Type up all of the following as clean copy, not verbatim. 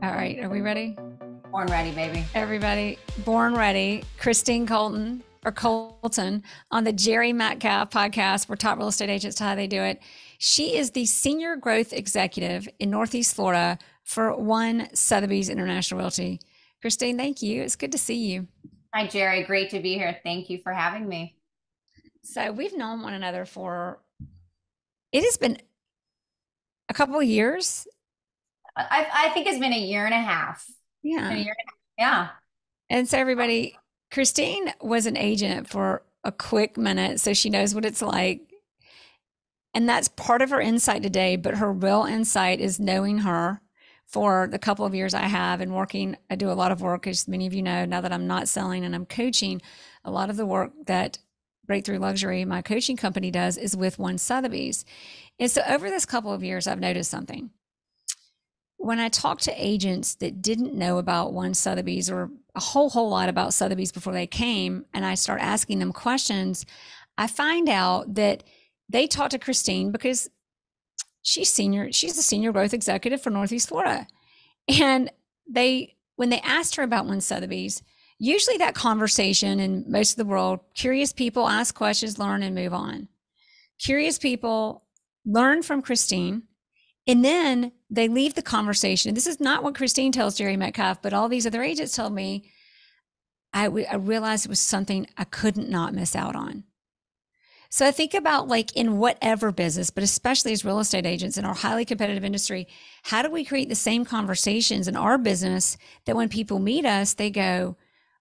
All right, are we ready? Born ready, baby. Everybody, born ready. Christine Colton on the Jerry Metcalf podcast. We're top real estate agents to how they do it. She is the senior growth executive in Northeast Florida for One Sotheby's International Realty. Christine, thank you. It's good to see you. Hi, Jerry. Great to be here. Thank you for having me. So we've known one another for, it has been a couple of years. I think it's been a year and a half. Yeah. A year and a half. Yeah. And so everybody, Christine was an agent for a quick minute, so she knows what it's like. And that's part of her insight today, but her real insight is knowing her for the couple of years I have and working. I do a lot of work, as many of you know, now that I'm not selling and I'm coaching. A lot of the work that Breakthrough Luxury, my coaching company, does is with One Sotheby's. And so over this couple of years, I've noticed something. When I talk to agents that didn't know about One Sotheby's or a whole lot about Sotheby's before they came, and I start asking them questions, I find out that they talk to Christine because she's the senior growth executive for Northeast Florida. And when they asked her about One Sotheby's, usually that conversation in most of the world, curious people ask questions, learn, and move on. Curious people learn from Christine, and then they leave the conversation. This is not what Christine tells Jerry Metcalf, but all these other agents told me. I realized it was something I couldn't not miss out on. So I think about, like, in whatever business, but especially as real estate agents in our highly competitive industry, how do we create the same conversations in our business that when people meet us, they go,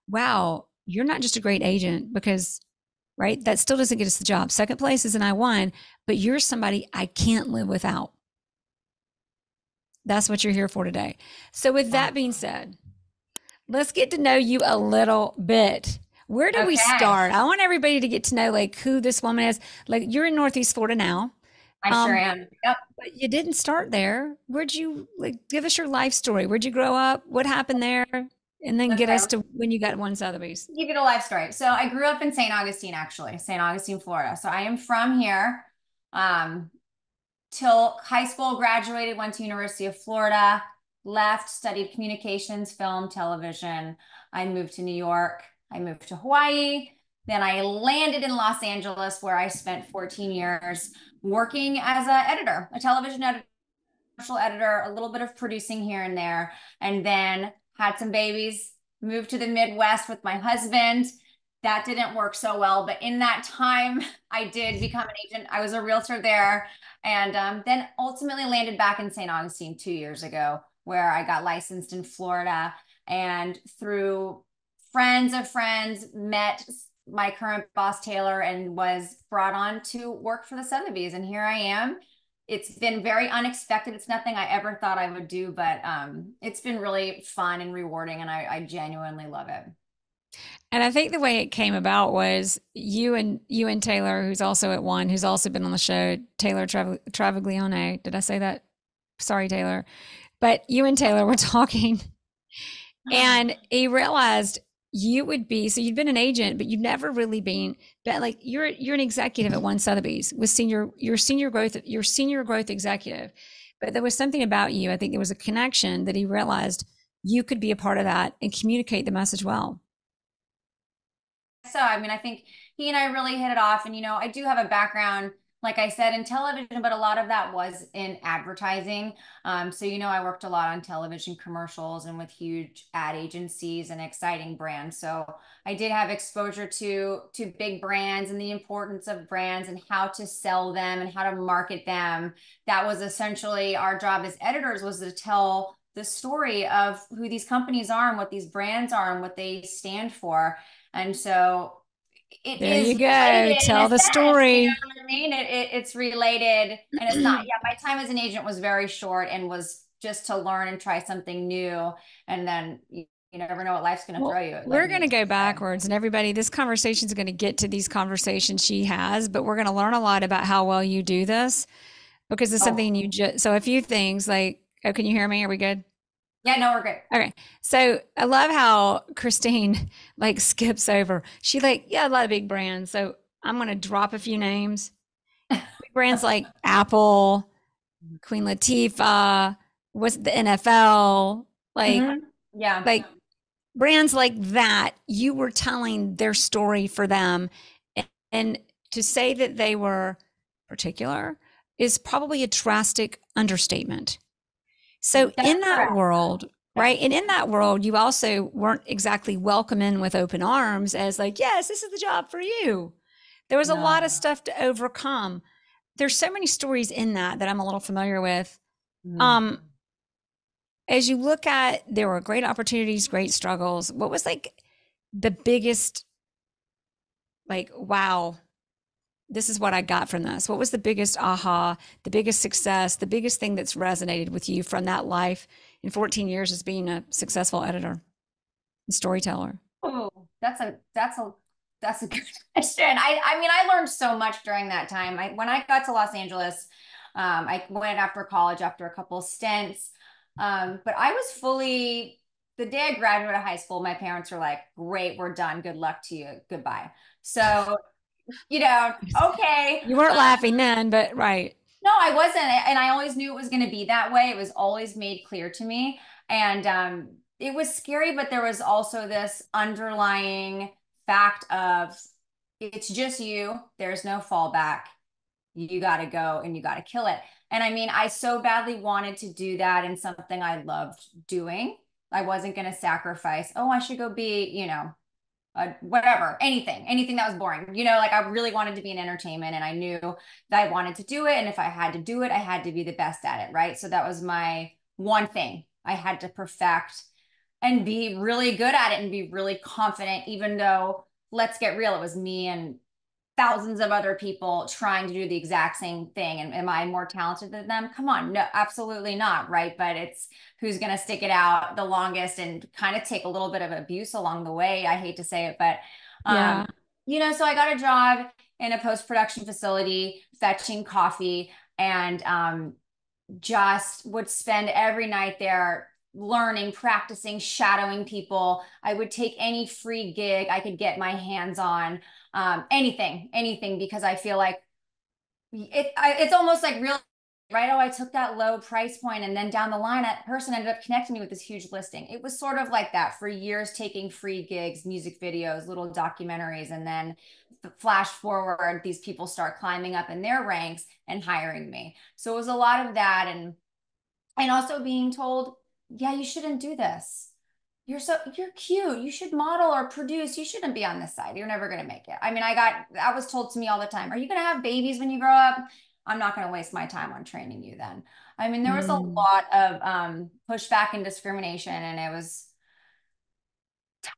wow, you're not just a great agent because, right, that still doesn't get us the job. Second place is an I won, but you're somebody I can't live without. That's what you're here for today. So with that being said, let's get to know you a little bit. Where do we start? I want everybody to get to know, like, who this woman is. Like, you're in Northeast Florida now. I sure am. Yep. But you didn't start there. Where'd you, like, give us your life story? Where'd you grow up? What happened there? And then get us to when you got One Sotheby's. Give you a life story. So I grew up in St. Augustine, actually, St. Augustine, Florida. So I am from here. Till high school, graduated, went to University of Florida, left, studied communications, film, television. I moved to New York. I moved to Hawaii. Then I landed in Los Angeles, where I spent 14 years working as an editor, a television editor, commercial editor, a little bit of producing here and there, and then had some babies, moved to the Midwest with my husband. That didn't work so well, but in that time, I did become an agent. I was a realtor there, and then ultimately landed back in St. Augustine 2 years ago, where I got licensed in Florida, and through friends of friends, met my current boss, Taylor, and was brought on to work for the Sotheby's, and here I am. It's been very unexpected. It's nothing I ever thought I would do, but it's been really fun and rewarding, and I genuinely love it. And I think the way it came about was you and Taylor, who's also at One, who's also been on the show, Taylor Travaglione. Did I say that? Sorry, Taylor. But you and Taylor were talking, and he realized you would be, so you'd been an agent, but you'd never really been like, you're an executive at One Sotheby's with your senior growth executive. But there was something about you. I think there was a connection that he realized you could be a part of that and communicate the message well. So, I mean, I think he and I really hit it off. And, I do have a background, like I said, in television, but a lot of that was in advertising. So, I worked a lot on television commercials and with huge ad agencies and exciting brands. So I did have exposure to big brands and the importance of brands and how to sell them and how to market them. That was essentially our job as editors, was to tell the story of who these companies are and what these brands are and what they stand for. And so there you go. Tell the story. You know what I mean? It's related, and it's not. Yeah, my time as an agent was very short and was just to learn and try something new. And then you never know what life's going to throw you. We're going to go backwards, and everybody, this conversation is going to get to these conversations she has, but we're going to learn a lot about how well you do this, because it's something you just. So a few things, like, oh, can you hear me? Are we good? Yeah, no, we're good. Okay. So I love how Christine skips over. She a lot of big brands. So I'm going to drop a few names. Big brands like Apple, Queen Latifah, what's the NFL, Like, Hmm. Yeah. like brands like that, you were telling their story for them. And to say that they were particular is probably a drastic understatement. So That's in that correct. world, Yeah. right? And in that world, you also weren't exactly welcome in with open arms as like, yes, this is the job for you. There was a lot of No. stuff to overcome. There's so many stories in that that I'm a little familiar with. Mm. Um, as you look at, there were great opportunities, great struggles. What was like the biggest, like, wow, this is what I got from this? What was the biggest aha, the biggest success, the biggest thing that's resonated with you from that life in 14 years as being a successful editor and storyteller? Oh, that's a good question. I mean, I learned so much during that time. When I got to Los Angeles, I went after college after a couple stints. But I was fully the day I graduated high school, my parents were like, "Great, we're done. Good luck to you. Goodbye." So, okay. You weren't laughing then, but right. No, I wasn't. And I always knew it was going to be that way. It was always made clear to me. And it was scary, but there was also this underlying fact of it's just you. There's no fallback. You got to go and you got to kill it. And I mean, I so badly wanted to do that in something I loved doing. I wasn't going to sacrifice, oh, I should go be, whatever, anything that was boring. Like I really wanted to be in entertainment and I knew that I wanted to do it. And if I had to do it, I had to be the best at it. Right. So that was my one thing I had to perfect and be really good at it and be really confident, even though, let's get real, it was me and thousands of other people trying to do the exact same thing. And am I more talented than them? Come on. No, absolutely not. Right. But it's who's going to stick it out the longest and kind of take a little bit of abuse along the way. I hate to say it, but, um, Yeah. so I got a job in a post-production facility fetching coffee and, just would spend every night there learning, practicing, shadowing people. I would take any free gig I could get my hands on, anything, because I feel like it's almost like real, right? Oh, I took that low price point, and then down the line, that person ended up connecting me with this huge listing. It was sort of like that for years, taking free gigs, music videos, little documentaries, and then flash forward, these people start climbing up in their ranks and hiring me. So it was a lot of that, and also being told, yeah, you shouldn't do this. You're cute. You should model or produce. You shouldn't be on this side. You're never going to make it. I mean, that was told to me all the time. Are you going to have babies when you grow up? I'm not going to waste my time on training you then. I mean, there was a Mm. lot of pushback and discrimination, and it was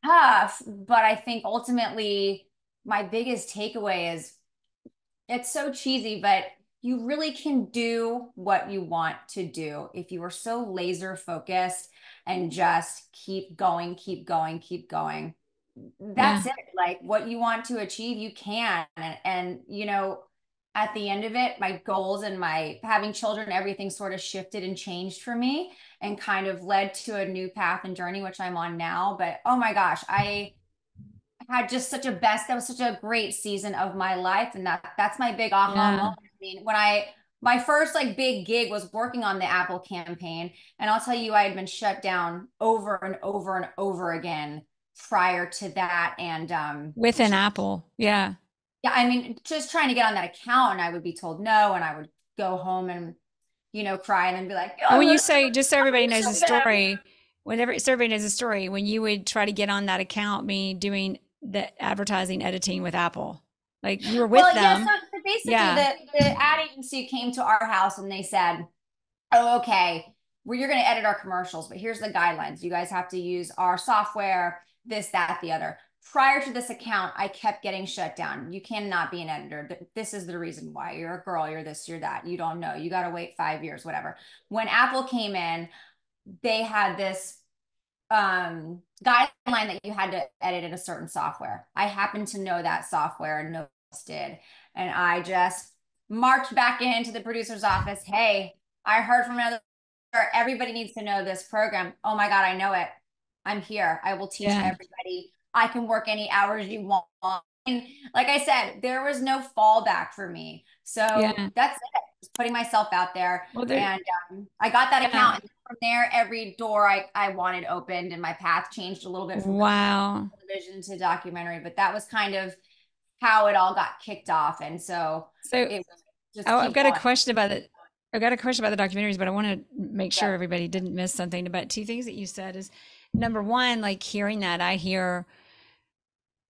tough. But I think ultimately, my biggest takeaway is it's so cheesy, but you really can do what you want to do if you are so laser focused and just keep going, keep going, keep going. Yeah. That's it. Like what you want to achieve, you can. And at the end of it, my goals and my having children, everything sort of shifted and changed for me and kind of led to a new path and journey, which I'm on now. But oh my gosh, I had just that was such a great season of my life. And that's my big aha Yeah. moment. I mean, my first like big gig was working on the Apple campaign. And I'll tell you, I had been shut down over and over and over again prior to that. And With an apple. Yeah. yeah, I mean, just trying to get on that account and I would be told no. And I would go home and, cry and then be like, And oh, when you say, just so everybody knows so the bad. story, whenever so everybody knows the story, when you would try to get on that account, me doing the advertising editing with Apple, like you were with Well, yeah, them. so basically Yeah. the ad agency came to our house and they said, oh, okay, well, you're going to edit our commercials, but here's the guidelines. You guys have to use our software, this, that, the other. Prior to this account, I kept getting shut down. You cannot be an editor. This is the reason why. You're a girl, you're this, you're that. You don't know. You got to wait 5 years, whatever. When Apple came in, they had this guideline that you had to edit in a certain software. I happened to know that software and no one else did. And I just marched back into the producer's office. Hey, I heard from another, everybody needs to know this program. Oh my God, I know it. I'm here. I will teach Yeah. everybody. I can work any hours you want. And like I said, there was no fallback for me. So Yeah. that's it. Just putting myself out there. Well, there, And I got that yeah. account. from there, every door I wanted opened, and my path changed a little bit from Wow. television to documentary. But that was kind of how it all got kicked off. And so So it was just I've keep got a going. question about it. I've got a question about the documentaries, but I want to make Yeah. sure everybody didn't miss something. About two things that you said is number one, like hearing that, I hear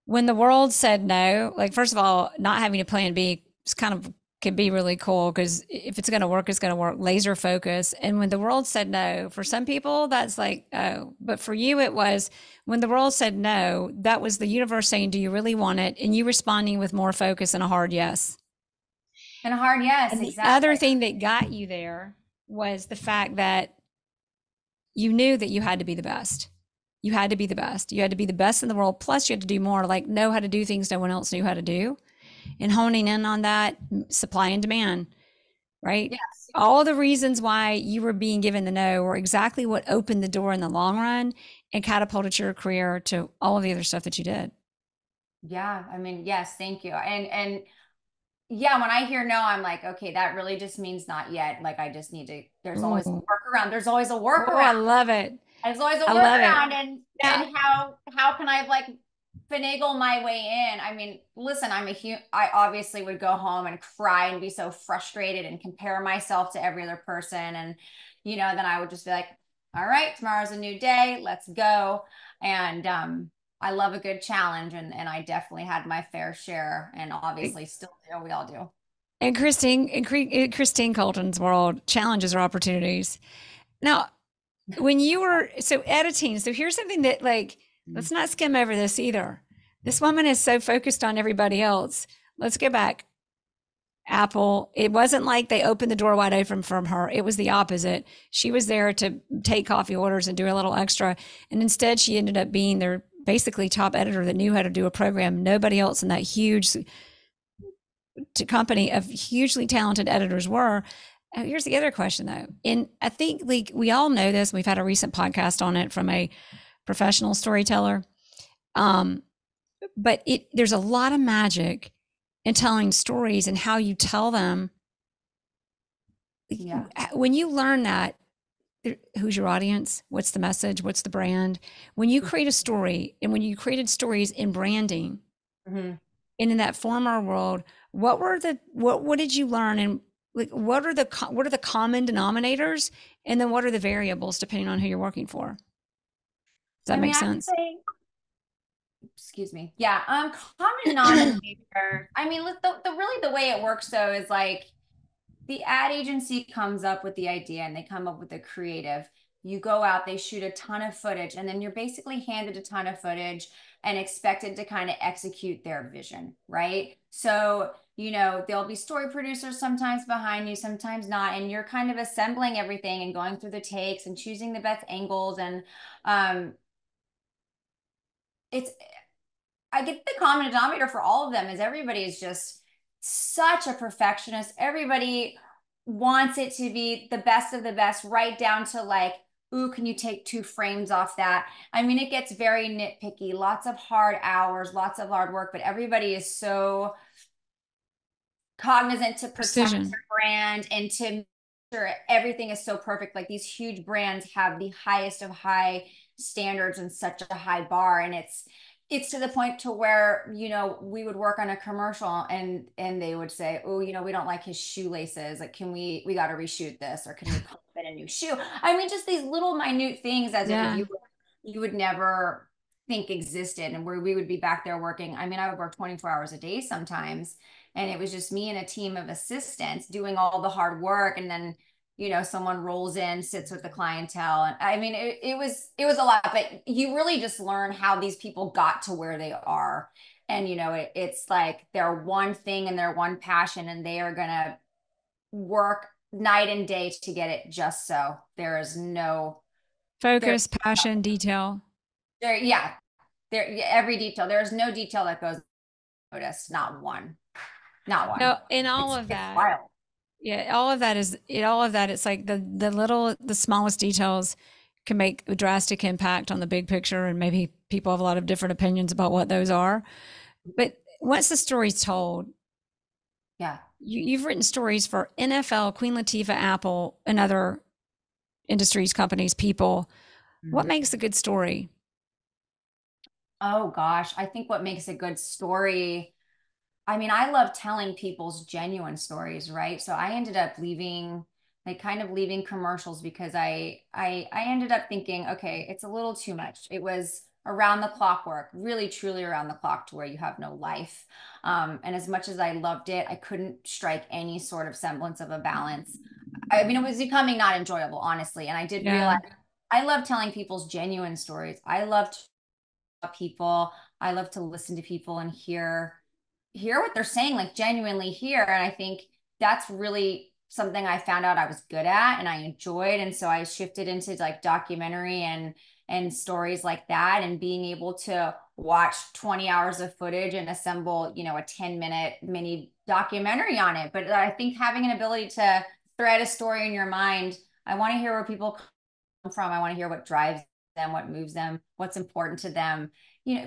when the world said no, like first of all, not having a plan B is kind of can be really cool because if it's going to work, it's going to work. Laser focus. And when the world said no, for some people, that's like, oh, but for you, it was when the world said no, that was the universe saying, do you really want it? And you responding with more focus and a hard yes. And a hard yes, And the exactly. other thing that got you there was the fact that you knew that you had to be the best. You had to be the best. You had to be the best in the world. Plus, you had to do more, like know how to do things no one else knew how to do. And honing in on that supply and demand, right? Yes. All the reasons why you were being given the no were exactly what opened the door in the long run and catapulted your career to all of the other stuff that you did. Yeah. I mean, yes, thank you. And yeah, when I hear no, I'm like, okay, that really just means not yet. Like I just need to, there's always a Ooh. workaround. There's always a Oh, I workaround. love it. There's always a I love it. workaround. Now, And how can I like finagle my way in? I mean, listen, I obviously would go home and cry and be so frustrated and compare myself to every other person. And, then I would just be like, all right, tomorrow's a new day. Let's go. And I love a good challenge, and I definitely had my fair share, and obviously still do. We all do. in Christine Colton's world, challenges are opportunities. Now, when you were so editing, so here's something that like let's not skim over this either. This woman is so focused on everybody else. Let's go back. Apple, it wasn't like they opened the door wide open from her. It was the opposite. She was there to take coffee orders and do a little extra. And instead, she ended up being their basically top editor that knew how to do a program. Nobody else in that huge company of hugely talented editors were. Here's the other question though. And I think like we all know this. We've had a recent podcast on it from a professional storyteller. But there's a lot of magic in telling stories and how you tell them. Yeah. When you learn that, who's your audience? What's the message? What's the brand? When you create a story and when you created stories in branding Mm-hmm. and in that former world, what did you learn and like what are the common denominators and then what are the variables depending on who you're working for? Does that I mean, make I would sense? say, excuse me. Yeah. Common denominator. I mean, the really the way it works though is like the ad agency comes up with the idea and they come up with the creative. You go out, they shoot a ton of footage, and then you're basically handed a ton of footage and expected to kind of execute their vision, right? So, there'll be story producers sometimes behind you, sometimes not, and you're kind of assembling everything and going through the takes and choosing the best angles. And um, it's I get the common denominator for all of them is everybody is just such a perfectionist. Everybody wants it to be the best of the best, right down to like, ooh, can you take 2 frames off that? I mean, it gets very nitpicky, lots of hard hours, lots of hard work, but everybody is so cognizant to protect Precision. their brand and to make sure everything is so perfect. Like these huge brands have the highest of high standards and such a high bar, and it's to the point to where we would work on a commercial and they would say, oh, we don't like his shoelaces, like can we got to reshoot this, or can we fit a new shoe? I mean, just these little minute things as a Yeah. reviewer you would never think existed, and where we would be back there working. I mean, I would work 24 hours a day sometimes, and it was just me and a team of assistants doing all the hard work, and then someone rolls in, sits with the clientele. And I mean, it was a lot, but you really just learn how these people got to where they are. And it's like their one thing and their one passion, and they are gonna work night and day to get it just so. There is no there Focus, passion, detail. there yeah, there every detail. There is no detail that goes unnoticed, not one. Not one. No, in all of It's that, wild. yeah, all of that, it's like the smallest details can make a drastic impact on the big picture. And maybe people have a lot of different opinions about what those are. But once the story's told, Yeah. you've written stories for NFL, Queen Latifah, Apple, and other industries, companies, people. What Mm. makes a good story? Oh gosh, I think what makes a good story, I mean, I love telling people's genuine stories, right? So I ended up leaving, like kind of leaving commercials because I ended up thinking, okay, it's a little too much. It was around the clock work, really truly around the clock to where you have no life. And as much as I loved it, I couldn't strike any sort of semblance of a balance. I mean, it was becoming not enjoyable, honestly. And I did Yeah. realize I love telling people's genuine stories. I loved people. I love to listen to people and hear what they're saying, like genuinely hear. And I think that's really something I found out I was good at and I enjoyed. And so I shifted into like documentary and stories like that and being able to watch 20 hours of footage and assemble, a 10-minute mini documentary on it. But I think having an ability to thread a story in your mind, I want to hear where people come from. I want to hear what drives them, what moves them, what's important to them,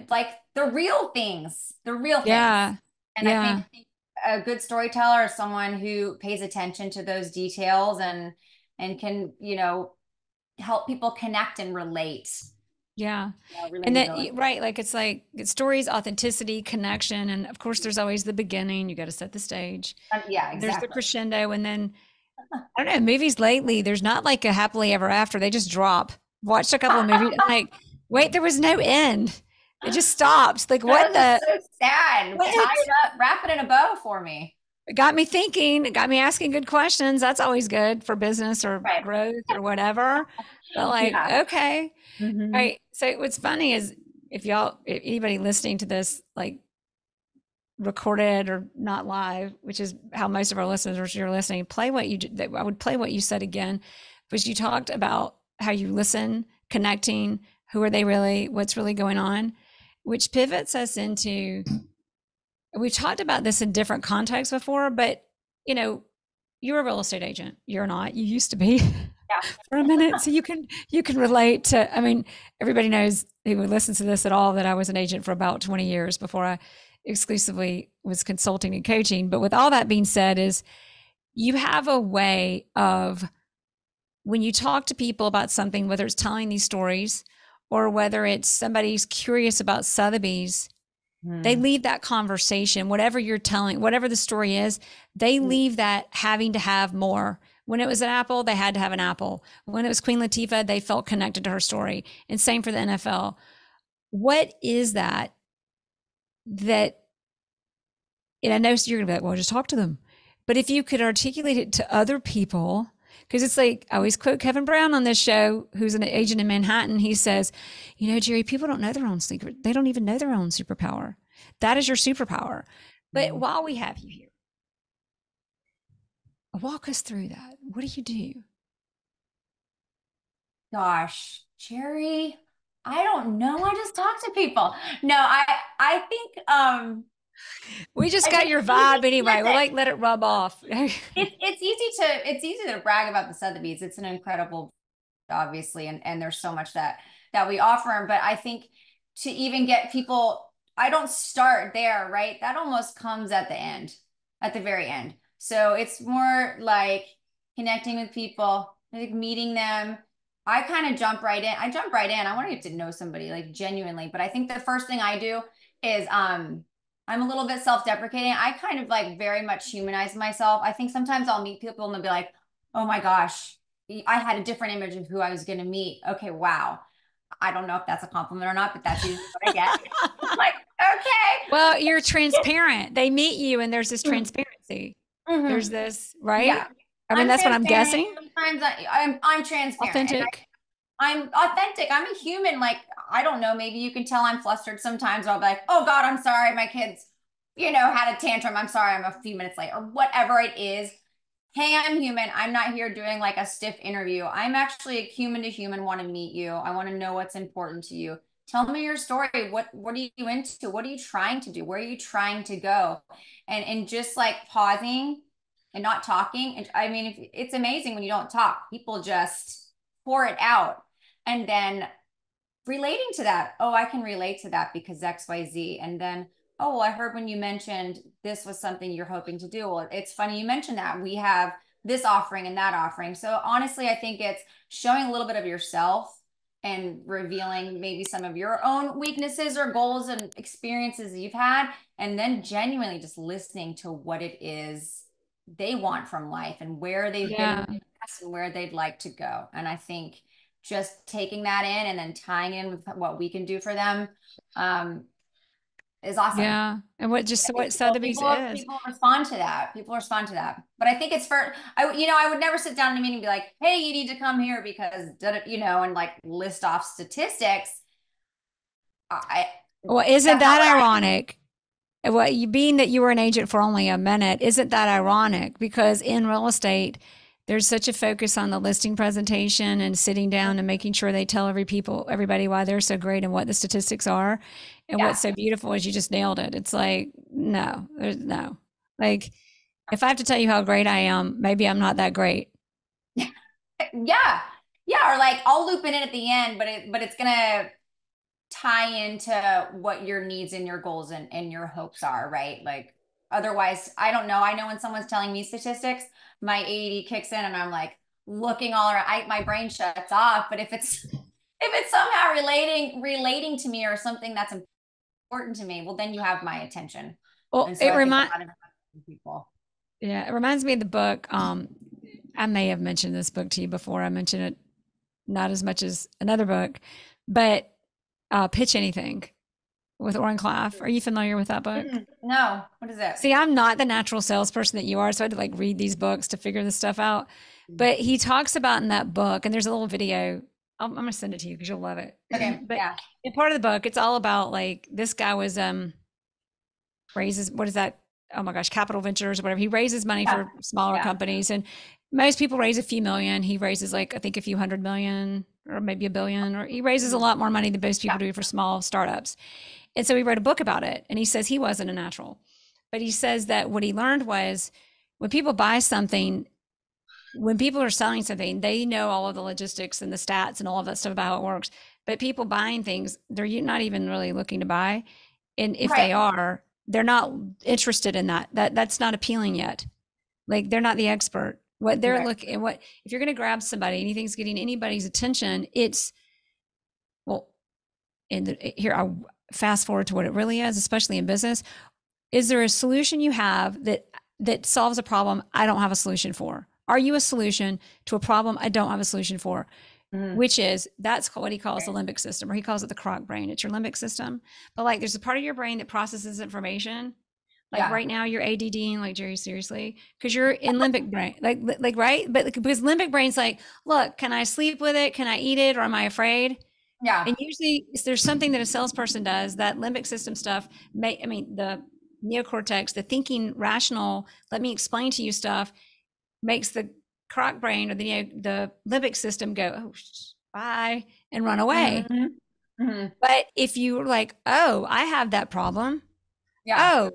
like the real things, the real things. Yeah. And I think Yeah. a good storyteller is someone who pays attention to those details and can, help people connect and relate. Yeah. And then, Relatability. right, like it's stories, authenticity, connection. And of course, there's always the beginning. You got to set the stage. Yeah, And there's the exactly. crescendo. And then, I don't know, movies lately, there's not like a happily ever after. They just drop. Watched a couple of movies. I'm like, wait, there was no end. It just stopped. Like, That what was just the, so sad. Tie what? it up, wrap it in a bow for me. It got me thinking, it got me asking good questions. That's always good for business or Right. growth or whatever. But like, Yeah. okay. All Hmm. right. So what's funny is if anybody listening to this, like recorded or not live, which is how most of our listeners are listening, play what you, I would play what you said again, because you talked about how you listen, connecting, who are they really, what's really going on, which pivots us into, we've talked about this in different contexts before, but you know, you're a real estate agent. You're not. You used to be Yeah. for a minute, so you can relate to. I mean, everybody knows who listens to this at all that I was an agent for about 20 years before I exclusively was consulting and coaching. But with all that being said, is you have a way of when you talk to people about something, whether it's telling these stories or whether it's somebody's curious about Sotheby's, they Hmm. leave that conversation, whatever you're telling, whatever the story is, they leave that having to have more. When it was an apple, they had to have an apple. When it was Queen Latifah, they felt connected to her story. And same for the NFL. What is that, and I know you're gonna be like, well, just talk to them. But if you could articulate it to other people, because it's like I always quote Kevin Brown on this show, who's an agent in Manhattan. He says, Jerry, people don't know their own secret. They don't even know their own superpower. That is your superpower. But Hmm. while we have you here, walk us through that. What do you do? Gosh, Jerry, I don't know. I just talk to people. No, I think We just I got mean your it's easy. vibe anyway. We'll Listen, like let it rub off. it's easy to brag about the Sotheby's. It's an incredible, obviously, and there's so much that we offer them. But I think to even get people, I don't start there, right? That almost comes at the end, at the very end. So it's more like connecting with people, like meeting them. I kind of jump right in. I jump right in. I want to get to know somebody like genuinely. But I think the first thing I do is I'm a little bit self-deprecating. I kind of like very much humanize myself. I think sometimes I'll meet people and they'll be like, "Oh my gosh, I had a different image of who I was going to meet." Okay, wow. I don't know if that's a compliment or not, but that's usually what I get. I'm like, Well, you're transparent. They meet you and there's this okay. transparency. There's Hmm. this, right? Yeah. I mean, I'm that's what I'm transparent. guessing. Sometimes I'm transparent and Authentic. I'm authentic. I'm a human. Like, I don't know, maybe you can tell I'm flustered sometimes. Or I'll be like, "Oh God, I'm sorry. My kids, had a tantrum. I'm sorry. I'm a few minutes late," or whatever it is. Hey, I'm human. I'm not here doing like a stiff interview. I'm actually a human to human, want to meet you. I want to know what's important to you. Tell me your story. What are you into? What are you trying to do? Where are you trying to go? And just like pausing and not talking. And I mean, it's amazing when you don't talk. People just pour it out. And then relating to that, oh, I can relate to that because XYZ. And then, oh, well, I heard when you mentioned this was something you're hoping to do. Well, it's funny you mentioned that. this offering and that offering. So honestly, I think it's showing a little bit of yourself and revealing maybe some of your own weaknesses or goals and experiences you've had, and then genuinely just listening to what it is they want from life and where they've been in Yeah. the past and where they'd like to go. And I think just taking that in and then tying in with what we can do for them is awesome. Yeah. And what I just think what Sotheby's is. people respond to that. People respond to that. But I think it's for I would never sit down in a meeting and be like, "Hey, you need to come here because and like list off statistics." I Well, isn't That's not that what I ironic? Well, you being that you were an agent for only a minute, isn't that ironic? Because in real estate, there's such a focus on the listing presentation and sitting down and making sure they tell everybody why they're so great and what the statistics are. And yeah. what's so beautiful is you just nailed it. It's like, no, there's no. Like, if I have to tell you how great I am, maybe I'm not that great. Yeah. Yeah, or like I'll loop it in at the end, but it's gonna tie into what your needs and your goals and your hopes are, right? Like otherwise, I don't know. I know when someone's telling me statistics, my ADD kicks in and I'm like looking all around. My brain shuts off. But if it's somehow relating to me or something that's important to me, well, then you have my attention. Well, And so I think a lot of people. yeah, it reminds me of the book. I may have mentioned this book to you before. I mentioned it not as much as another book, but Pitch Anything with Oren Klaff. Are you familiar with that book? No, what is it? See, I'm not the natural salesperson that you are, so I had to like read these books to figure this stuff out. But he talks about in that book, and there's a little video. I'm gonna send it to you because you'll love it. Okay, But yeah, in part of the book, it's all about like this guy was raises what is that? Oh my gosh, Capital Ventures or whatever. He raises money yeah, for smaller yeah. companies, and most people raise a few million. He raises like I think a few hundred million or maybe a billion, or he raises a lot more money than most people Yeah. do for small startups. And so he wrote a book about it, and he says he wasn't a natural, but he says that what he learned was when people buy something, when people are selling something, they know all of the logistics and the stats and all of that stuff about how it works. But people buying things, they're not even really looking to buy. And if Right, they are, they're not interested in that. That's not appealing yet. Like they're not the expert. What they're right. looking, what if you're going to grab somebody, anything's getting anybody's attention, it's well, here I fast forward to what it really is, especially in business. Is there a solution you have that solves a problem I don't have a solution for? Are you a solution to a problem I don't have a solution for? Mhm. Which is that's what he calls the limbic system, or he calls it the croc brain. It's your limbic system. But like there's a part of your brain that processes information. Like Yeah. right now you're ADDing like Jerry, seriously, because you're in limbic brain. Like right, but because limbic brain's like, look, can I sleep with it? Can I eat it? Or am I afraid? Yeah. And usually if there's something that a salesperson does, that limbic system stuff the neocortex, the thinking rational, let me explain to you stuff, makes the croc brain or the limbic system go, oh, bye, and run away. Hmm. Hmm. But if you're like, oh, I have that problem. Yeah. Oh,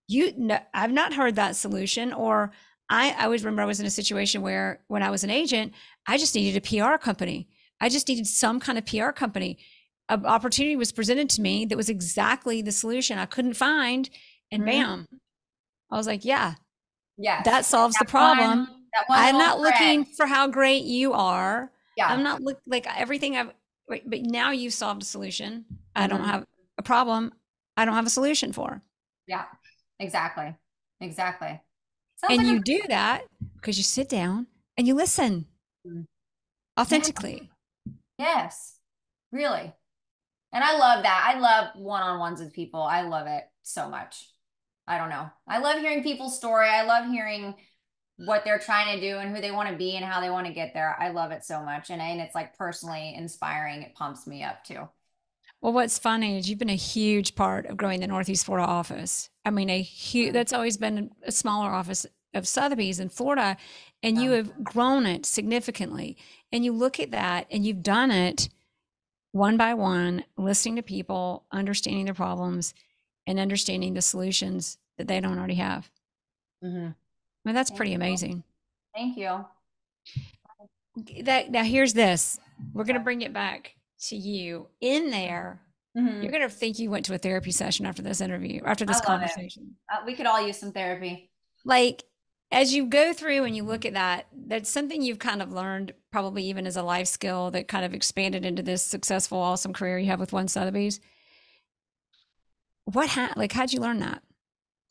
you no, I've not heard that solution. Or I always remember I was in a situation where when I was an agent, I just needed a PR company. I just needed some kind of PR company. An opportunity was presented to me that was exactly the solution I couldn't find. And Hmm. bam, I was like, yeah, Yes. that solves the One, problem. that one I'm little not thread. looking for how great you are. I'm Yeah. not like everything but now you've solved a solution. I don't Hmm. have a problem. I don't have a solution for. Yeah. Exactly. Exactly. Sounds And like you a do that because you sit down and you listen yeah. authentically. Yes. Really. And I love that. I love one-on-ones with people. I love it so much. I don't know. I love hearing people's story. I love hearing what they're trying to do and who they want to be and how they want to get there. I love it so much. And it's like personally inspiring. It pumps me up too. Well, what's funny is you've been a huge part of growing the Northeast Florida office. I mean, that's always been a smaller office of Sotheby's in Florida, and you Yeah. have grown it significantly. And you look at that and you've done it one by one, listening to people, understanding their problems, and understanding the solutions that they don't already have. Hmm. I mean, that's Thank pretty you. amazing. Thank you. That now here's this. We're gonna bring it back to you. In there, Hmm. you're gonna think you went to a therapy session after this interview, after I this love it. conversation. We could all use some therapy. Like as you go through and you look at that, that's something you've kind of learned probably even as a life skill that kind of expanded into this successful, awesome career you have with One Sotheby's. Like, how'd you learn that?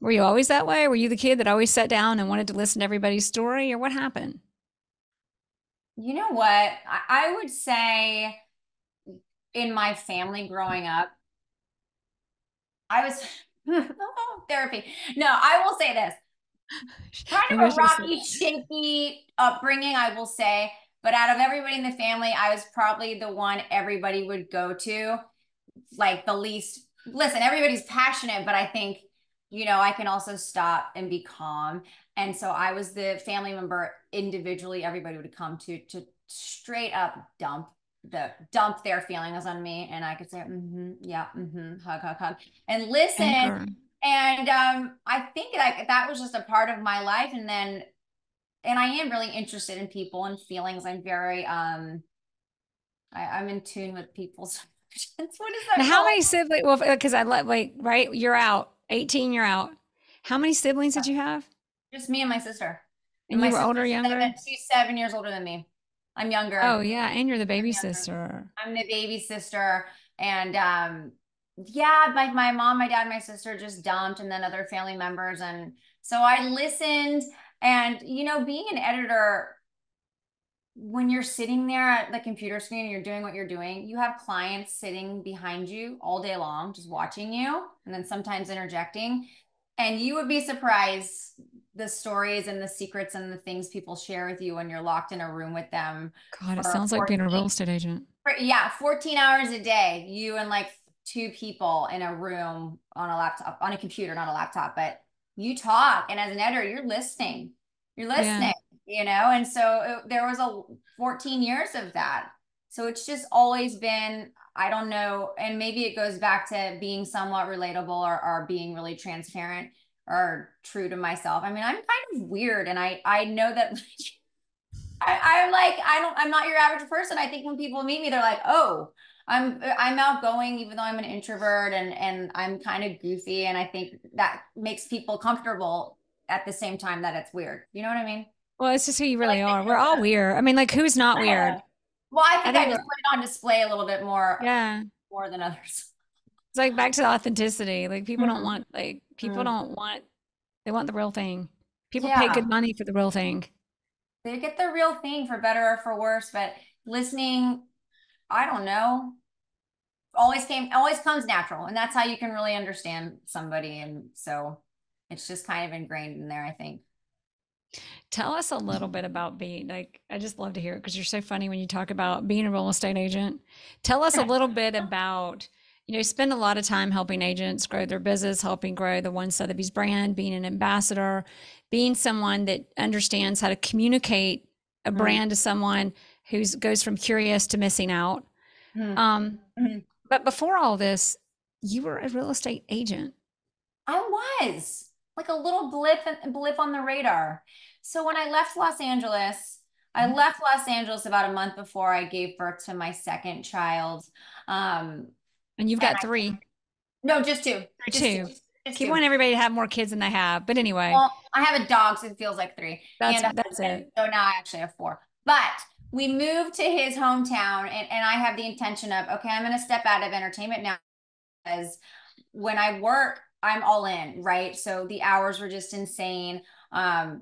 Were you always that way? Were you the kid that always sat down and wanted to listen to everybody's story, or what happened? You know what? I would say in my family growing up, I was therapy. No, I will say this. Kind Maybe I of a should have said, rocky, shaky upbringing, I will say. But out of everybody in the family, I was probably the one everybody would go to, like the least. Listen, everybody's passionate, but I think, I can also stop and be calm. And so I was the family member individually, everybody would come to straight up dump their feelings on me. And I could say, yeah, hug, hug, hug, and listen. anchor. And I think like that was just a part of my life. And I am really interested in people and feelings. I'm very I'm in tune with people's emotions. What is Now, that how called? many siblings? Well, because I let like right, you're out. 18, you're out. How many siblings did you have? Just me and my sister. And And my you were older or sister's younger? she's 7 years older than me. I'm Oh younger. yeah, and you're the I'm baby younger. sister. I'm the baby sister. And yeah, my mom, my dad, my sister just dumped, and then other family members. And so I listened. And being an editor, when you're sitting there at the computer screen and you're doing what you're doing, you have clients sitting behind you all day long, just watching you, and then sometimes interjecting. And you would be surprised the stories and the secrets and the things people share with you when you're locked in a room with them God, it for sounds like being a real estate agent. yeah, 14 hours a day, you and like two people in a room on a laptop, on a computer, not a laptop, but you talk. And as an editor, you're listening. You're Yeah. listening, and so there was a 14 years of that. So it's just always been, I don't know, and maybe it goes back to being somewhat relatable, or being really transparent or true to myself. I mean, I'm kind of weird, and I know that I'm like, I'm not your average person. I think when people meet me, they're like, oh, I'm outgoing, even though I'm an introvert, and I'm kind of goofy. And I think that makes people comfortable at the same time that it's weird. You know what I mean? Well, it's just who you I really like are. to We're know all that. weird. I mean, like, who's not weird? Well, I I think think I just we're, put it on display a little bit yeah. more than others. It's like back to the authenticity. Like, people Mm. don't want, they want the real thing. People pay good Yeah, money for the real thing. they get the real thing for better or for worse, but listening, I don't know, always comes natural, and that's how you can really understand somebody. And so it's just kind of ingrained in there, I think. Tell us a little bit about being like, I just love to hear it because you're so funny when you talk about being a real estate agent. Tell us a little bit about, spend a lot of time helping agents grow their business, helping grow the One Sotheby's brand, being an ambassador, being someone that understands how to communicate a Mm, brand to someone who goes from curious to missing out. mm, Um, mm. but before all this, you were a real estate agent. I was like a little blip on the radar. So when I left Los Angeles, about a month before I gave birth to my second child. Um, And you've and got three no, just two, or just two, two. just Keep two. wanting everybody to have more kids than they have. But anyway, Well, I have a dog, so it feels like three, and a that's husband, it. so now I actually have four. But we moved to his hometown, and I have the intention of, okay, I'm going to step out of entertainment now, because when I work, I'm all in, right? So the hours were just insane.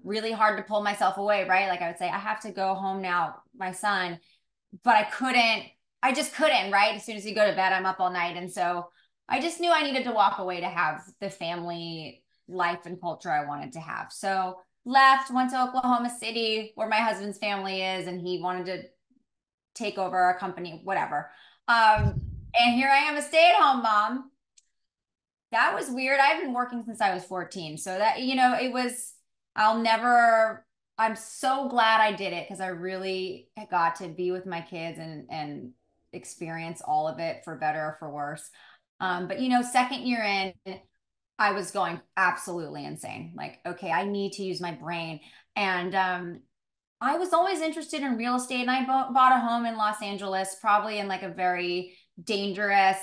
Really hard to pull myself away, right? Like I would say, I have to go home now, my son, but I just couldn't, right? As soon as you go to bed, I'm up all night. And so I just knew I needed to walk away to have the family life and culture I wanted to have. So left, went to Oklahoma City, where my husband's family is, and he wanted to take over a company, whatever. And here I am, a stay-at-home mom. That was weird. I've been working since I was 14. So that, it was, I'll never, I'm so glad I did it, because I really got to be with my kids and experience all of it for better or for worse. But second year in, I was going absolutely insane. Like, okay, I need to use my brain. And I was always interested in real estate, and I bought a home in Los Angeles, probably in like a very dangerous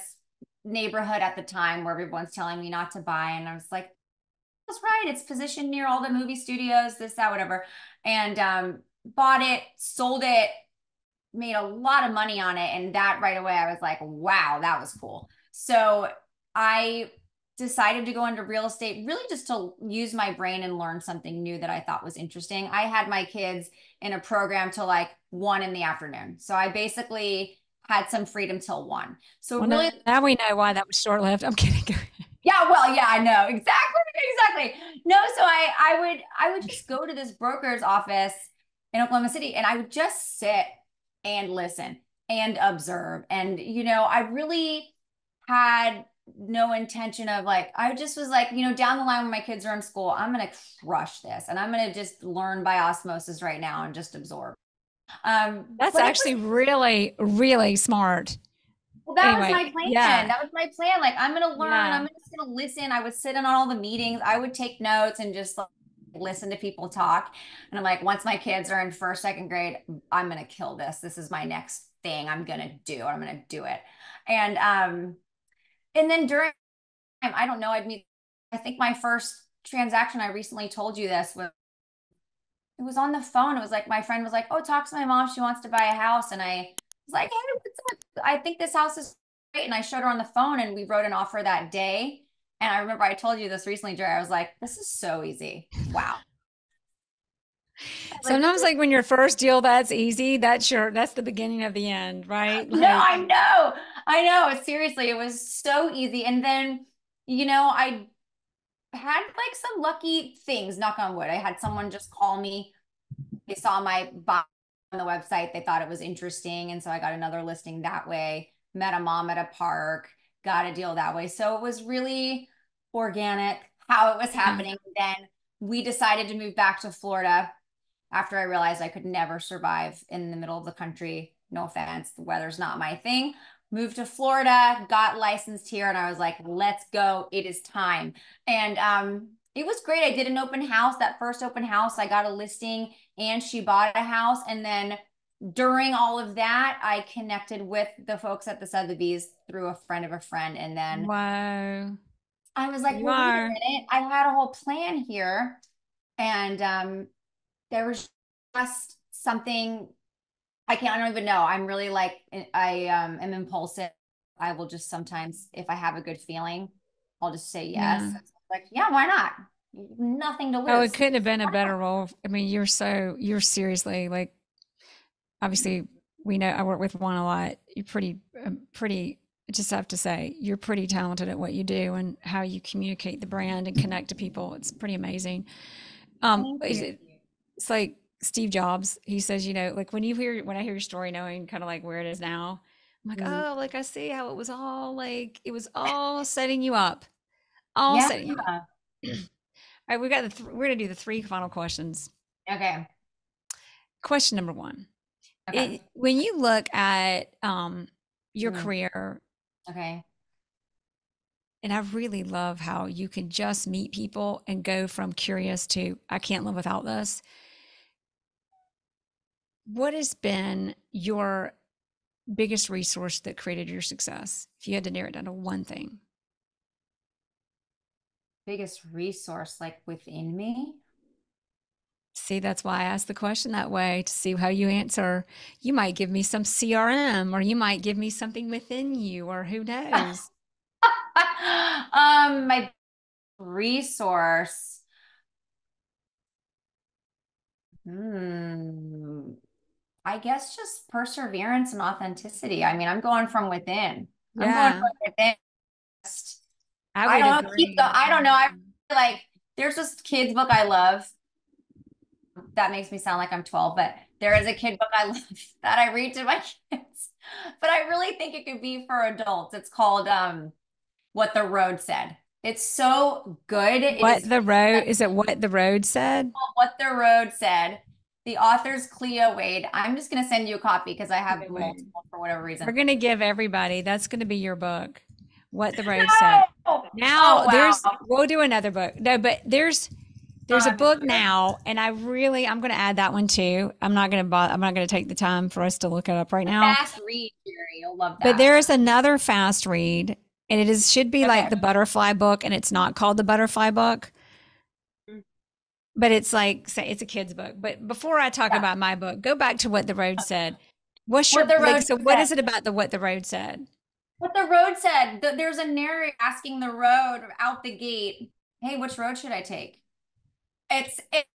neighborhood at the time, where everyone's telling me not to buy. And I was like, that's right. It's positioned near all the movie studios, this, that, whatever. And bought it, sold it, made a lot of money on it. And that right away, I was like, wow, that was cool. So I decided to go into real estate really just to use my brain and learn something new that I thought was interesting. I had my kids in a program till like 1 in the afternoon. So I basically had some freedom till 1. So Well, really, now we know why that was short lived. I'm kidding. yeah, well, yeah, I know. Exactly, exactly. No, so I would just go to this broker's office in Oklahoma City and I would just sit and listen and observe. And I really had no intention of like, I just was like, down the line when my kids are in school, I'm gonna crush this and I'm gonna just learn by osmosis right now and just absorb. That's But it was actually really, really smart. Well, that was Anyway, my plan. yeah, That was my plan. Like, I'm going to learn. yeah. I'm just going to listen. I would sit in on all the meetings. I would take notes and just like, listen to people talk. And I'm like, once my kids are in first, second grade, I'm going to kill this. This is my next thing I'm going to do. I'm going to do it. And then during I don't know, I think my first transaction, I recently told you this, was it was on the phone. It was like my friend was like, "Oh, talk to my mom. She wants to buy a house." And I was like, "Hey, what's up? I think this house is great." And I showed her on the phone and we wrote an offer that day. And I remember I told you this recently, Jerry. I was like, "This is so easy. Wow." I was like, Sometimes, like when your first deal, that's easy. That's the beginning of the end, right? no, Like, I know. Seriously, it was so easy. And then, I had like some lucky things, knock on wood. I had someone just call me. They saw my buy on the website. They thought it was interesting. And so I got another listing that way, met a mom at a park, got a deal that way. So it was really organic how it was yeah. happening. Then we decided to move back to Florida after I realized I could never survive in the middle of the country. No offense, the weather's not my thing. Moved to Florida, got licensed here, and I was like, let's go. It is time. And it was great. I did an open house. That first open house, I got a listing and she bought a house. And then during all of that, I connected with the folks at the Sotheby's through a friend of a friend. And then Wow. I was like, You well, wait a are. minute. I had a whole plan here. And there was just something I don't even know. I'm really like I am impulsive. I will just sometimes, if I have a good feeling, I'll just say yes. Yeah. Like, yeah, why not? Nothing to Oh, it lose. couldn't have been a better role. I mean, you're seriously like, obviously, we know I work with Juan a lot. You're pretty, I just have to say, you're pretty talented at what you do and how you communicate the brand and connect to people. It's pretty amazing. Thank you. It's like Steve Jobs. He says, like when I hear your story, knowing kind of like where it is now, I'm like, Mm. oh, like I see how it was all setting you up, all Yeah. setting you up. All right, we're gonna do the three final questions. Okay. Question number one: Okay. when you look at your Mm. career, Okay. and I really love how you can just meet people and go from curious to I can't live without this. What has been your biggest resource that created your success? If you had to narrow it down to one thing. Biggest resource like within me. See, that's why I asked the question that way to see how you answer. You might give me some CRM or you might give me something within you or who knows. My resource. Hmm. I guess just perseverance and authenticity. I mean, I'm going from within. I'm going Yeah, from within. I I would don't know. agree. I don't know. I like. There's this kids book I love. That makes me sound like I'm 12, but there is a kid book I love that I read to my kids. But I really think it could be for adults. It's called What the Road Said. It's so good. It is Is it what the road said? What the Road Said. The author's Cleo Wade. I'm just going to send you a copy because I have Yeah, wait. multiple for whatever We're reason. going to give everybody, that's going to be your book. What the road said. No! Oh, Now wow. we'll do another book. No, but there's a I'm book now, and I'm going to add that one too. I'm not going to take the time for us to look it up right a now. fast read, Jerry. You'll love But that. there is another fast read, and should be like Okay. the butterfly book, and it's not called the butterfly book. but it's like, say, it's a kid's book. But before I talk Yeah. about my book, go back to what the road said. What's What your, the like, road so what said. is it about the what the road said? What the road said. There's a narrator asking the road out the gate, "Hey, which road should I take?" It's like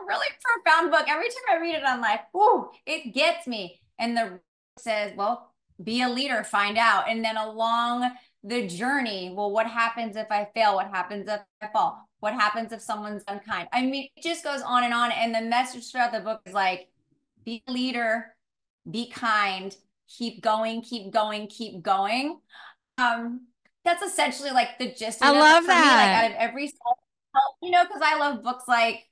a really profound book. Every time I read it, I'm like, "Ooh, it gets me." And the road says, "Well, be a leader, find out." And then along the journey, well, what happens if I fail? What happens if I fall? What happens if someone's unkind? I mean, it just goes on and on. And the message throughout the book is like, be a leader, be kind, keep going, keep going, keep going. Um, that's essentially like the gist I of it. But love for me, like out that. of every because I love books like,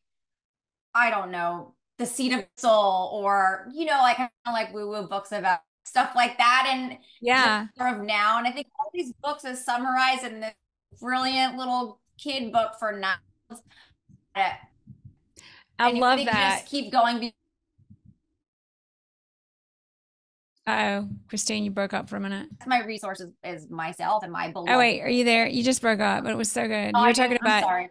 I don't know, The Seed of Soul, or, like kind of like woo-woo books about stuff like that, and The Yeah. Power of Now. And I think all these books are summarized in this brilliant little kid book for now. I And love they just that. keep going. Oh, Christine, you broke up for a minute. My resources is myself and my Oh, beloved. wait, are you there? You just broke up, but it was so good. Oh, You I were do. talking I'm about, sorry.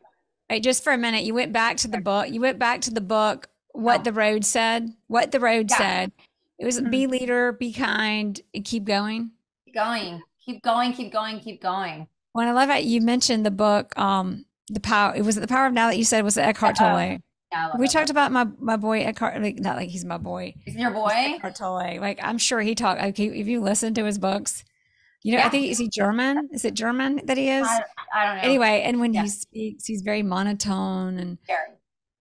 wait, just for a minute, you went back to the book. You went back to the book, What Oh, the Road Said. What the Road yeah. Said. It was Mhm. be leader, be kind, and keep going. Keep going. Keep going. Keep going. Keep going. When I love it, you mentioned the book, The Power. It was the Power of Now that you said was the Eckhart Oh, Tolle. yeah, I love We that talked book. about my boy Eckhart, like not like he's my boy. Isn't your It's boy? Eckhart Tolle. Like I'm sure he talked. Like if you listen to his books, I Yeah. think is he German? Is it German that he is? I, I don't know. Anyway, and when Yeah. he speaks, he's very monotone and Very.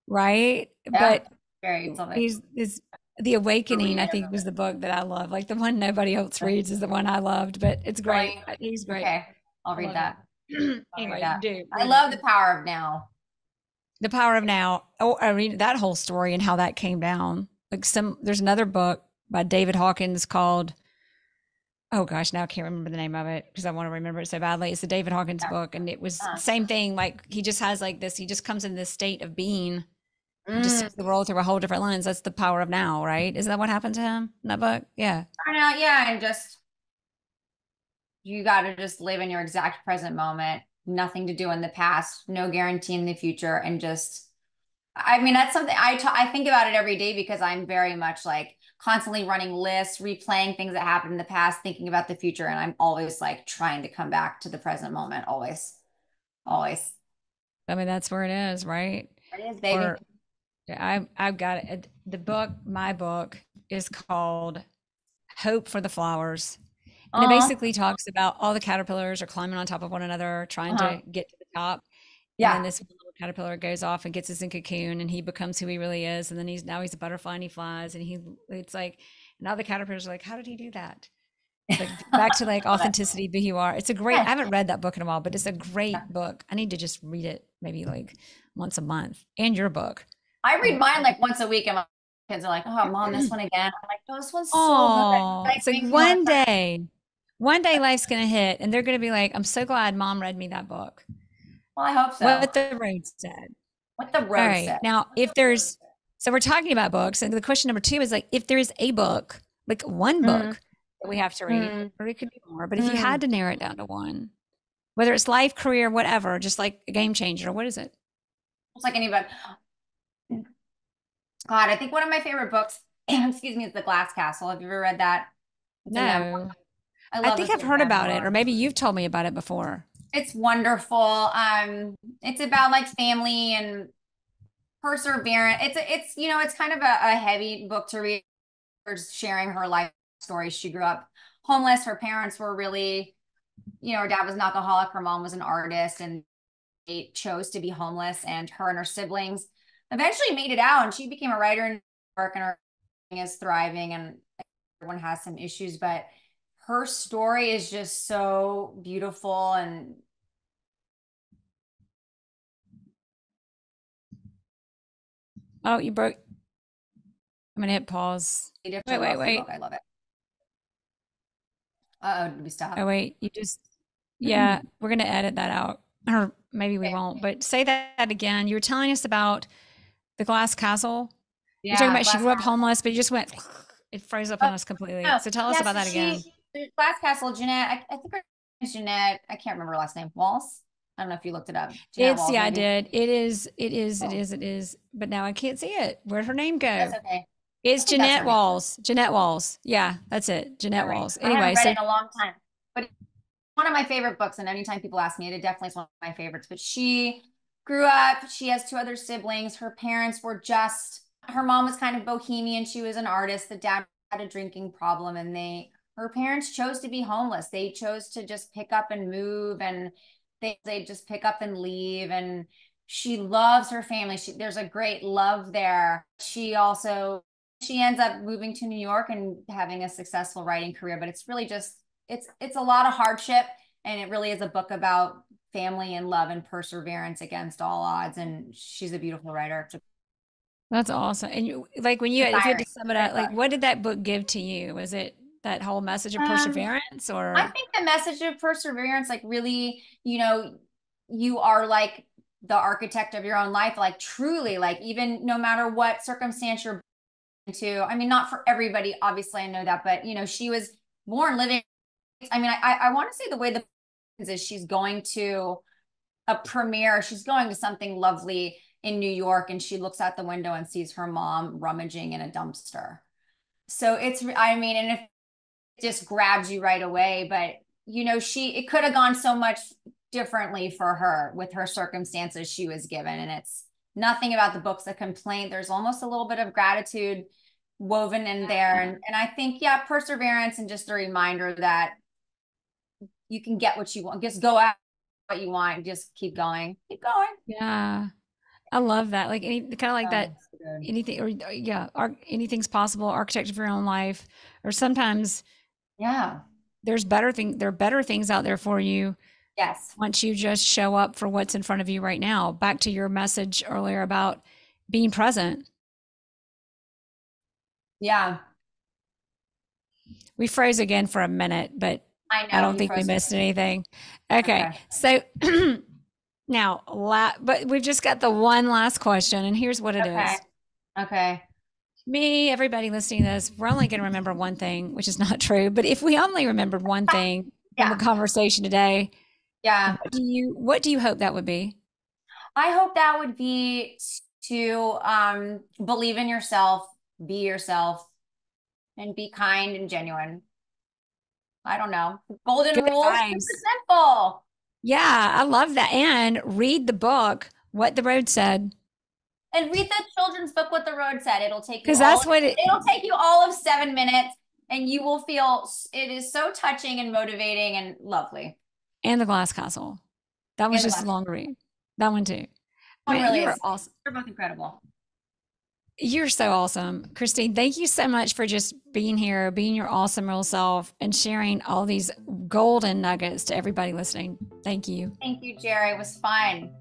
right. Yeah. But Very. It's lovely. he's is The Read Awakening, I it. think, was the book that I love. Like the one nobody else reads is the one I loved, but it's great. Really? He's great. Okay. I'll I read love that. it. I'll read Anyway, that. do I read love it. The Power of Now. The Power of Now. Oh, I read that whole story and how that came down. There's another book by David Hawkins called, oh gosh, now I can't remember the name of it because I want to remember it so badly. It's the David Hawkins book. And it was the Uh, same thing. Like he just has like this, he just comes in this state of being. He just mm, sees the world through a whole different lens. That's the power of now, right? Isn't that what happened to him in that book? Yeah. I know. Yeah. And just, you got to just live in your exact present moment. Nothing to do in the past. No guarantee in the future. And just, I mean, that's something I think about it every day because I'm very much like constantly running lists, replaying things that happened in the past, thinking about the future. And I'm always like trying to come back to the present moment. Always, always. I mean, that's where it is, right? It is, baby. Or I've got it. The book, my book is called Hope for the Flowers. And it Uh-huh. basically talks about all the caterpillars are climbing on top of one another, trying Uh-huh. to get to the top. And then Yeah. this little caterpillar goes off and gets his in cocoon and he becomes who he really is. And then he's a butterfly and he flies and it's like, and all the caterpillars are like, how did he do that? It's like back to like Love it. authenticity, be who you are. It's a great, I Yes. haven't read that book in a while, but it's a Yeah. great book. I need to just read it maybe like once a month, and your book. I read Um, mine like once a week, and my kids are like, "Oh, mom, this one again." I'm like, "No, this one's so good." It oh, like it's like makes me want to start. one day life's going to hit and they're going to be like, I'm so glad mom read me that book. Well, I hope so. What the road said. What the All road right. said. Now, if there's, so we're talking about books, and the question number two is like, if there's a book, like one Mm, book that we have to read, mm, or it could be more, but if you mm. had to narrow it down to one, whether it's life, career, whatever, just like a game changer, what is it? Just like anybody. God, I think one of my favorite books, excuse me, is The Glass Castle. Have you ever read that? It's a memoir. No, I I love a think I've good heard about it, or memoir. maybe you've told me about it before. It's wonderful. It's about like family and perseverance. It's kind of a heavy book to read. Just sharing her life story. She grew up homeless. Her parents were really, her dad was an alcoholic. Her mom was an artist, and they chose to be homeless. And her and her siblings eventually made it out. And she became a writer in New York, and her family is thriving. And everyone has some issues, but her story is just so beautiful and Oh, you broke. I'm gonna hit pause. a Wait, wait, lovely book. wait. I love it. Uh-oh, did we Oh, stop? wait. You just, yeah, we're gonna edit that out, or maybe we Okay. won't. But say that again. You were telling us about the glass castle. You're talking Yeah, about she Glass grew up Castle. homeless, but you just went, it froze up Oh, on us completely. no. So tell us Yeah, about so that again. Glass Castle, Jeanette, I think her name is Jeanette. I can't remember her last name. Walls? I don't know if you looked it up. Jeanette It's Walls, yeah, I maybe. did. It is, it is, it Oh, is, it is. But now I can't see it. Where'd her name that's go? okay. I It's think that's Jeanette her name. Walls. Jeanette Walls. Yeah, that's it. Jeanette Memory. Walls. I haven't Anyway, read so it in a long time, but it's one of my favorite books. And anytime people ask me, it definitely is one of my favorites. But she grew up, she has two other siblings. Her parents were just, her mom was kind of bohemian. She was an artist. The dad had a drinking problem, and her parents chose to be homeless. They chose to just pick up and move, and they just pick up and leave. And she loves her family. There's a great love there. She ends up moving to New York and having a successful writing career, but it's really just it's a lot of hardship, and it really is a book about family and love and perseverance against all odds, and she's a beautiful writer. It's that's awesome. And you, like when you had, if you had to inspiring. sum it Great up, like book. what did that book give to you? Was it that whole message of Um, perseverance I or think the message of perseverance, like really, you are like the architect of your own life, like truly, like even no matter what circumstance you're into. I mean, not for everybody, obviously, I know that, but she was born living. I mean, I want to say the way the is she's going to a premiere. She's going to something lovely in New York, and she looks out the window and sees her mom rummaging in a dumpster. So I mean, and if it just grabs you right away, but it could have gone so much differently for her with her circumstances she was given. And it's nothing about the book's a complaint. There's almost a little bit of gratitude woven in there. And I think, yeah, perseverance and just a reminder that you can get what you want. Just go out what you want. Just keep going. Keep going. yeah. I love that. Like any kind of like Oh, that so good. anything or yeah, anything's possible, architect of your own life. Or sometimes Yeah. there are better things out there for you Yes. once you just show up for what's in front of you right now. Back to your message earlier about being present. Yeah. We froze again for a minute, but I I know don't you think we froze. missed anything. Okay. Okay. So now, but we've just got the one last question, and here's what it Okay. is. Okay. Me, everybody listening to this, we're only going to remember one thing, which is not true. But if we only remembered one thing from the Yeah. conversation today, Yeah. what do you hope that would be? I hope that would be to believe in yourself, be yourself, and be kind and genuine. I don't know. Golden Good rules, super advice. simple. Yeah, I love that. And read the book, What the Road Said, And read the children's book, What the Road Said. because that's what it, It'll take you all of 7 minutes, and you will feel it is so touching and motivating and lovely. and the Glass Castle. That was And the just a last long read. That one too. one Man, really you are is. awesome. They're both incredible. You're so awesome. Christine, thank you so much for just being here, being your awesome real self, and sharing all these golden nuggets to everybody listening. Thank you. Thank you, Jerry. It was fun.